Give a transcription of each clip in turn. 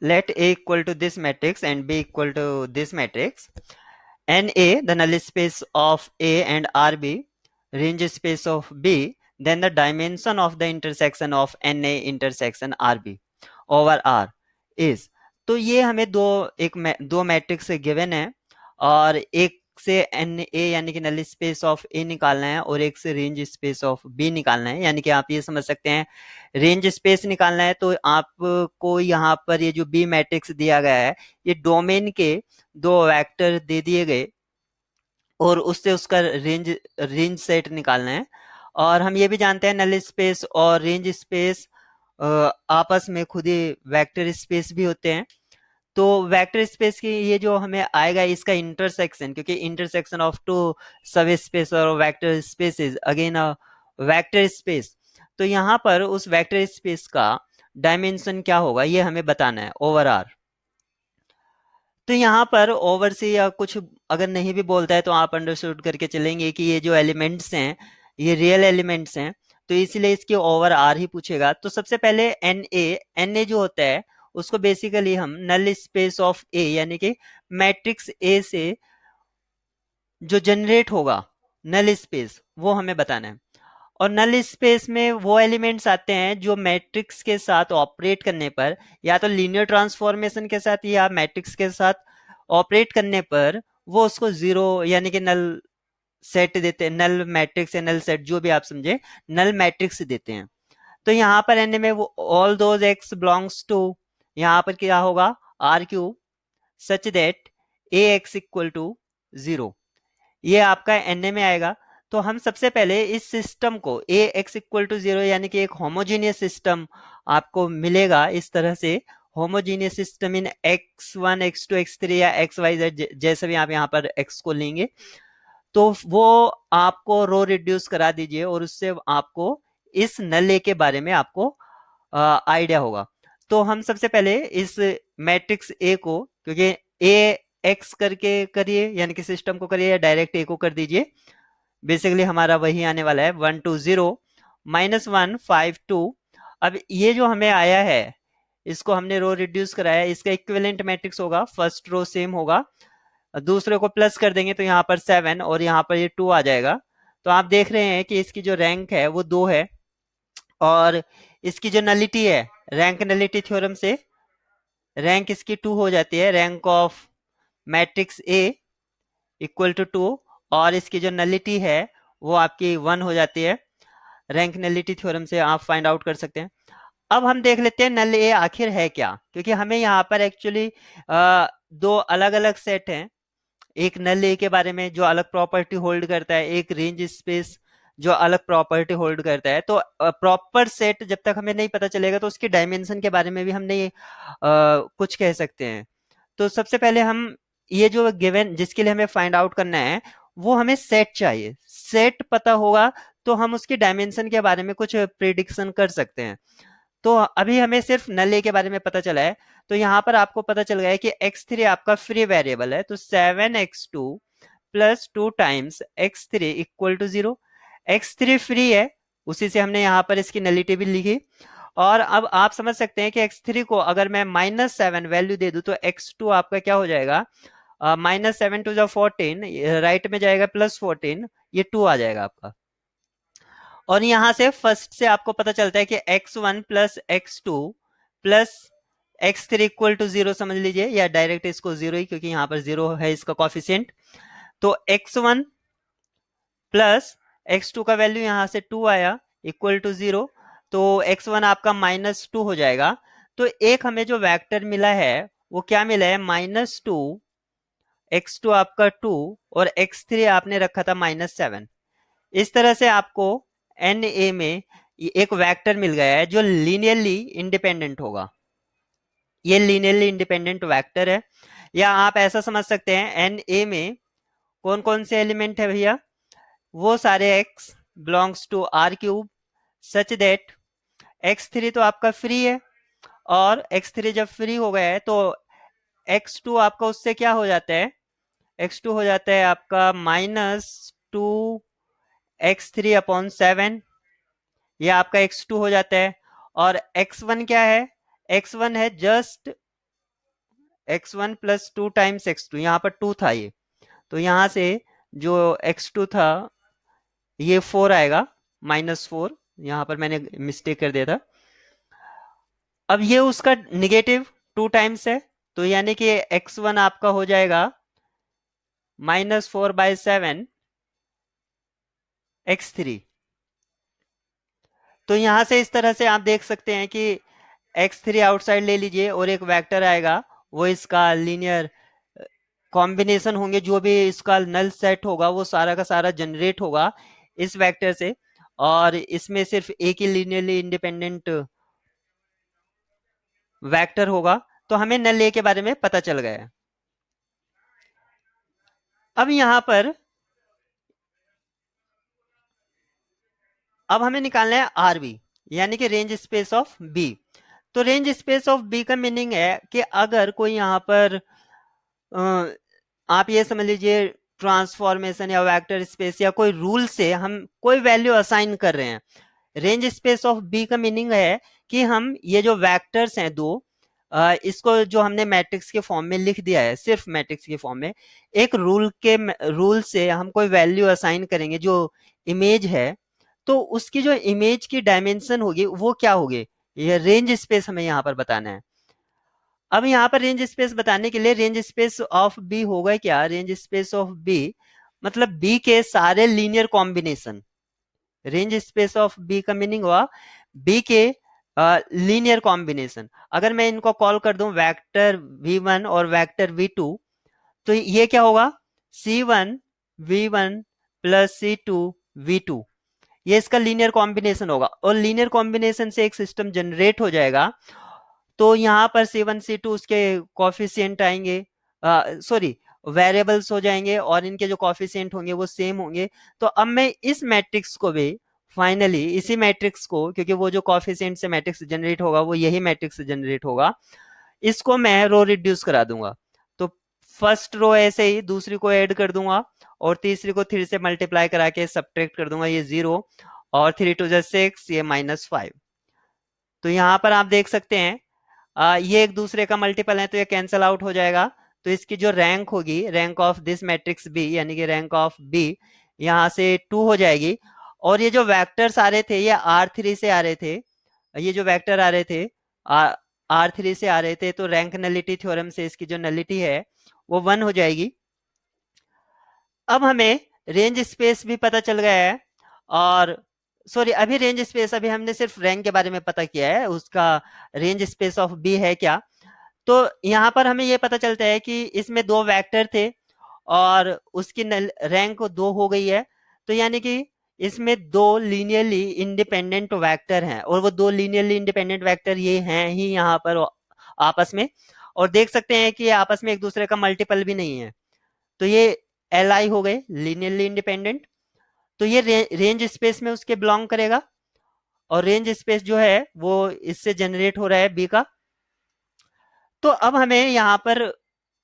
let A equal to this matrix and B equal to this matrix, NA the null space of A and RB range space of B, then the dimension of the intersection of NA intersection RB over R is, तो ये हमें दो matrix given है और एक से N A यानी कि नल स्पेस ऑफ ए निकालना है और एक से रेंज स्पेस ऑफ बी निकालना है। यानी कि आप ये समझ सकते हैं रेंज स्पेस निकालना है तो आपको यहाँ पर ये जो बी मैट्रिक्स दिया गया है ये डोमेन के दो वेक्टर दे दिए गए और उससे उसका रेंज रेंज सेट निकालना है। और हम ये भी जानते हैं नल स्पेस और रेंज स्पेस आपस में खुद ही वेक्टर स्पेस भी होते हैं। तो वेक्टर स्पेस की ये जो हमें आएगा इसका इंटरसेक्शन, क्योंकि इंटरसेक्शन ऑफ टू सब स्पेस और vector space is again a vector space, तो यहाँ पर उस वेक्टर स्पेस का डायमेंशन क्या होगा ये हमें बताना है ओवर आर। तो यहाँ पर ओवर से या कुछ अगर नहीं भी बोलता है तो आप अंडरस्टूड करके चलेंगे कि ये जो एलिमेंट्स हैं ये रियल एलिमेंट्स हैं, तो इसलिए इसके ओवर आर ही पूछेगा। तो सबसे पहले एन ए जो होता है उसको बेसिकली हम नल स्पेस ऑफ ए यानी कि मैट्रिक्स ए से जो जनरेट होगा नल स्पेस वो हमें बताना है। और नल स्पेस में वो एलिमेंट्स आते हैं जो मैट्रिक्स के साथ ऑपरेट करने पर या तो लीनियर ट्रांसफॉर्मेशन के साथ या मैट्रिक्स के साथ ऑपरेट करने पर वो उसको जीरो यानी कि नल सेट देते हैं, नल मैट्रिक्स या नल सेट जो भी आप समझे नल मैट्रिक्स देते हैं। तो यहाँ पर एन में वो all those X belongs to, यहाँ पर क्या होगा R cube such that A X equal to zero, ये आपका एन में आएगा। तो हम सबसे पहले इस सिस्टम को ए एक्स इक्वल टू जीरो यानी कि एक होमोजीनियस सिस्टम आपको मिलेगा इस तरह से, homogeneous system in X one X two X three या एक्स वाई जेड जैसे भी आप यहाँ पर एक्स को लेंगे, तो वो आपको रो रिड्यूस करा दीजिए और उससे आपको इस नल के बारे में आपको आइडिया होगा। तो हम सबसे पहले इस मैट्रिक्स ए को, क्योंकि ए एक्स करके करिए यानी कि सिस्टम को करिए या डायरेक्ट ए को कर दीजिए, बेसिकली हमारा वही आने वाला है 1 2 0 -1 5 2। अब ये जो हमें आया है इसको हमने रो रिड्यूस कराया, इसका इक्विवेलेंट मैट्रिक्स होगा फर्स्ट रो सेम होगा, दूसरे को प्लस कर देंगे तो यहाँ पर 7 और यहाँ पर ये 2 आ जाएगा। तो आप देख रहे हैं कि इसकी जो रैंक है वो 2 है और इसकी जो नलिटी है रैंक नलिटी थ्योरम से रैंक इसकी 2 हो जाती है, rank of matrix A equal to 2, और इसकी जो नलिटी है वो आपकी 1 हो जाती है, रैंक नलिटी थ्योरम से आप फाइंड आउट कर सकते हैं। अब हम देख लेते हैं नल ए आखिर है क्या, क्योंकि हमें यहाँ पर एक्चुअली दो अलग अलग सेट हैं, एक नल ए के बारे में जो अलग प्रॉपर्टी होल्ड करता है, एक रेंज स्पेस जो अलग प्रॉपर्टी होल्ड करता है। तो प्रॉपर सेट जब तक हमें नहीं पता चलेगा तो उसकी डायमेंशन के बारे में भी हम नहीं कुछ कह सकते हैं। तो सबसे पहले हम ये जो गिवन जिसके लिए हमें फाइंड आउट करना है वो हमें सेट चाहिए, सेट पता होगा तो हम उसकी डायमेंशन के बारे में कुछ प्रिडिक्शन कर सकते हैं। तो अभी हमें सिर्फ नल ए के बारे में पता चला है, तो यहाँ पर आपको पता चल गया है कि x3 आपका फ्री वेरिएबल है, तो 7x2 plus 2 times x3 equal to 0। x3 free है, उसी से हमने यहाँ पर इसकी नलिटी भी लिखी। और अब आप समझ सकते हैं कि x3 को अगर मैं -7 वैल्यू दे दूं तो x2 आपका क्या हो जाएगा, -7 × 14 राइट में जाएगा +14, ये 2 आ जाएगा आपका। और यहां से फर्स्ट से आपको पता चलता है कि x1 plus x2 plus x3 equal to 0 समझ लीजिए, या डायरेक्ट इसको 0 ही, क्योंकि यहाँ पर 0 है इसका कॉफिशिएंट। तो x1 प्लस x2 का वैल्यू यहां से 2 आया इक्वल टू 0, तो x1 आपका -2 हो जाएगा। तो एक हमें जो वेक्टर मिला है वो क्या मिला है, -2, x2 आपका 2 और x3 आपने रखा था -7। इस तरह से आपको एन ए में एक वेक्टर मिल गया है जो लीनियरली इंडिपेंडेंट होगा, ये लीनियरली इंडिपेंडेंट वेक्टर है। या आप ऐसा समझ सकते हैं एन ए में कौन कौन से एलिमेंट है भैया, वो सारे x belongs to R cube such that x3 तो आपका फ्री है, और x3 जब फ्री हो गया है तो x2 आपका उससे क्या हो जाता है, x2 हो जाता है आपका -2x3/7, ये आपका x2 हो जाता है। और x1 क्या है, x1 है just x1 plus 2 times x2, यहाँ पर 2 था ये, तो यहाँ से जो x2 था ये 4 आएगा, -4, यहाँ पर मैंने मिस्टेक कर दिया था। अब ये उसका निगेटिव 2 टाइम्स है, तो यानी कि x1 आपका हो जाएगा -4/7 x3। तो यहां से इस तरह से आप देख सकते हैं कि x3 आउटसाइड ले लीजिए और एक वेक्टर आएगा, वो इसका लीनियर कॉम्बिनेशन होंगे, जो भी इसका नल सेट होगा वो सारा का सारा जनरेट होगा इस वेक्टर से, और इसमें सिर्फ एक ही लीनियरली इंडिपेंडेंट वेक्टर होगा। तो हमें नल ए के बारे में पता चल गया है। अब यहां पर अब हमें निकालना है आरबी, यानी कि रेंज स्पेस ऑफ बी। तो रेंज स्पेस ऑफ बी का मीनिंग है कि अगर कोई यहाँ पर आप ये समझ लीजिए ट्रांसफॉर्मेशन या वेक्टर स्पेस या कोई रूल से हम कोई वैल्यू असाइन कर रहे हैं। रेंज स्पेस ऑफ बी का मीनिंग है कि हम ये जो वेक्टर्स हैं दो, इसको जो हमने मैट्रिक्स के फॉर्म में लिख दिया है, सिर्फ मैट्रिक्स के फॉर्म में, एक रूल से हम कोई वैल्यू असाइन करेंगे जो इमेज है, तो उसकी जो इमेज की डायमेंशन होगी वो क्या होगी, ये रेंज स्पेस हमें यहाँ पर बताना है। अब यहाँ पर रेंज स्पेस बताने के लिए रेंज स्पेस ऑफ बी होगा क्या, रेंज स्पेस ऑफ बी मतलब बी के सारे linear combination. Range space of B का मीनिंग हुआ बी के लीनियर कॉम्बिनेशन। अगर मैं इनको कॉल कर दूं वेक्टर v1 और वेक्टर v2, तो ये क्या होगा, c1 v1 plus c2 v2, ये इसका लीनियर कॉम्बिनेशन होगा, और लीनियर कॉम्बिनेशन से एक सिस्टम जनरेट हो जाएगा। तो यहाँ पर C1 C2 उसके कॉफिशिएंट आएंगे, सॉरी वेरिएबल्स हो जाएंगे, और इनके जो कॉफिशिएंट होंगे वो सेम होंगे। तो अब मैं इस मैट्रिक्स को भी फाइनली इसी मैट्रिक्स को, क्योंकि वो जो कॉफिशिएंट से मैट्रिक्स जनरेट होगा वो यही मैट्रिक्स जनरेट होगा, इसको मैं रो रिड्यूस करा दूंगा। तो फर्स्ट रो ऐसे ही दूसरी को ऐड कर दूंगा, और तीसरी को 3 से मल्टीप्लाई करा के सब्ट्रैक्ट कर दूंगा, ये 0, और 3 2 6, ये -5। तो यहाँ पर आप देख सकते हैं ये एक दूसरे का मल्टीपल है, तो ये कैंसल आउट हो जाएगा। तो इसकी जो रैंक होगी, rank of this matrix B, यानी कि रैंक ऑफ बी यहाँ से 2 हो जाएगी। और ये जो वेक्टर्स आ रहे थे ये R3 से आ रहे थे, ये जो वेक्टर आ रहे थे R3 से आ रहे थे, तो रैंक नलिटी थ्योरम से इसकी जो नलिटी है वो 1 हो जाएगी। अब हमें रेंज स्पेस भी पता चल गया है, और सॉरी अभी रेंज स्पेस, अभी हमने सिर्फ रैंक के बारे में पता किया है, उसका रेंज स्पेस ऑफ बी है क्या। तो यहाँ पर हमें ये पता चलता है कि इसमें दो वेक्टर थे और उसकी रैंक 2 हो गई है। तो यानी कि इसमें दो लीनियरली इंडिपेंडेंट वेक्टर हैं, और वो दो लीनियरली इंडिपेंडेंट वेक्टर ये हैं ही यहाँ पर आपस में, और देख सकते हैं कि आपस में एक दूसरे का मल्टीपल भी नहीं है। तो ये एल आई हो गए लीनियरली इंडिपेंडेंट। तो ये रेंज स्पेस में उसके बिलोंग करेगा, और रेंज स्पेस जो है वो इससे जनरेट हो रहा है बी का। तो अब हमें यहाँ पर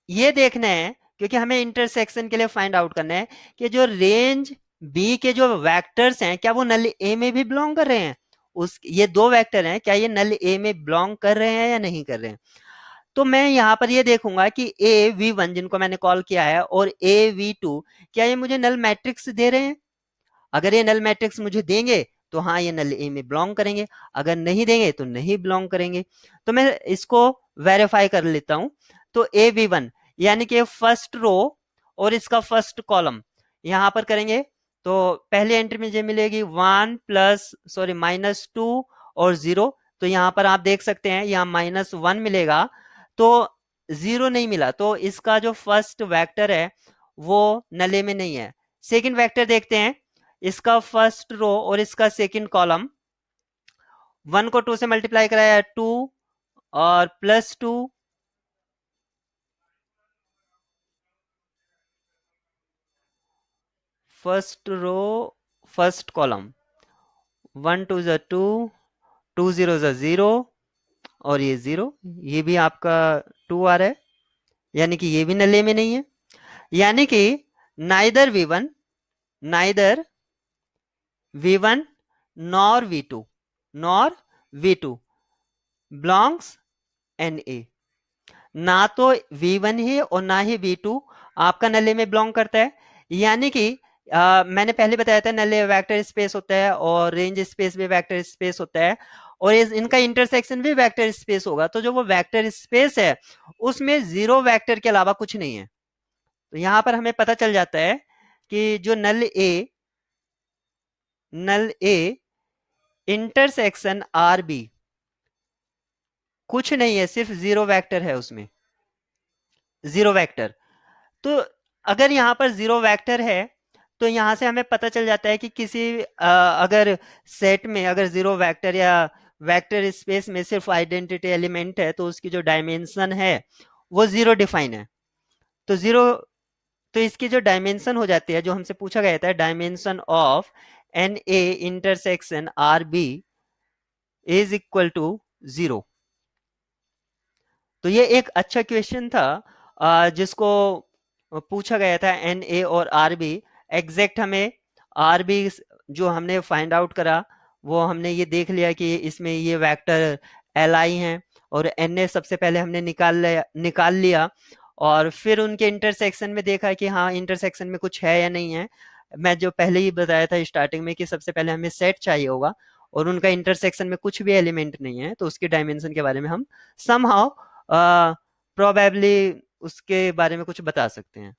ये देखना है, क्योंकि हमें इंटरसेक्शन के लिए फाइंड आउट करना है कि जो रेंज बी के जो वेक्टर्स हैं क्या वो नल ए में भी बिलोंग कर रहे हैं। उस ये दो वेक्टर हैं, क्या ये नल ए में बिलोंग कर रहे हैं या नहीं कर रहे हैं। तो मैं यहाँ पर ये देखूंगा कि ए वी वन जिनको मैंने कॉल किया है और ए वी टू क्या ये मुझे नल मैट्रिक्स दे रहे हैं। अगर ये नल मैट्रिक्स मुझे देंगे तो हाँ ये नल ए में बिलोंग करेंगे, अगर नहीं देंगे तो नहीं बिलोंग करेंगे। तो मैं इसको वेरीफाई कर लेता हूं। तो ए वी वन यानी कि फर्स्ट रो और इसका फर्स्ट कॉलम यहां पर करेंगे, तो पहली एंट्री मुझे मिलेगी 1 प्लस सॉरी -2 और 0। तो यहां पर आप देख सकते हैं यहां -1 मिलेगा, तो 0 नहीं मिला, तो इसका जो फर्स्ट वेक्टर है वो नले में नहीं है। सेकंड वेक्टर देखते हैं, इसका फर्स्ट रो और इसका सेकंड कॉलम, 1 को 2 से मल्टीप्लाई कराया 2 और +2, फर्स्ट रो फर्स्ट कॉलम 1 2 ज़ा 2, 2 0 ज़ा 0, और ये 0, ये भी आपका 2 आ रहा है, यानी कि ये भी नले में नहीं है। यानी कि neither v1 nor v2 belongs na। ना तो V1 है और ना ही V2 आपका नल ए में बिलोंग करता है। यानी कि मैंने पहले बताया था नल ए वेक्टर स्पेस होता है और रेंज स्पेस भी वेक्टर स्पेस होता है, और इनका इंटरसेक्शन भी वेक्टर स्पेस होगा। तो जो वो वेक्टर स्पेस है उसमें जीरो वेक्टर के अलावा कुछ नहीं है। तो यहां पर हमें पता चल जाता है कि जो नल ए इंटरसेक्शन आर बी कुछ नहीं है, सिर्फ जीरो वेक्टर है उसमें, जीरो वेक्टर। तो अगर यहाँ पर जीरो वेक्टर है तो यहाँ से हमें पता चल जाता है कि किसी अगर सेट में अगर जीरो वेक्टर या वेक्टर स्पेस में सिर्फ आइडेंटिटी एलिमेंट है तो उसकी जो डायमेंशन है वो जीरो डिफाइन है। तो जीरो, तो इसकी जो डायमेंशन हो जाती है, जो हमसे पूछा गया था, dimension of N A intersection R B is equal to zero. तो ये एक अच्छा क्वेश्चन था जिसको पूछा गया था एन ए और आर बी। एग्जैक्ट हमें आर बी जो हमने फाइंड आउट करा वो हमने ये देख लिया कि इसमें ये वेक्टर एल आई हैं, और एन ए सबसे पहले हमने निकाल लिया और फिर उनके इंटरसेक्शन में देखा कि हाँ इंटरसेक्शन में कुछ है या नहीं है। मैं जो पहले ही बताया था स्टार्टिंग में कि सबसे पहले हमें सेट चाहिए होगा और उनका इंटरसेक्शन में कुछ भी एलिमेंट नहीं है, तो उसकी डायमेंशन के बारे में हम समहाउ प्रोबेबली उसके बारे में कुछ बता सकते हैं।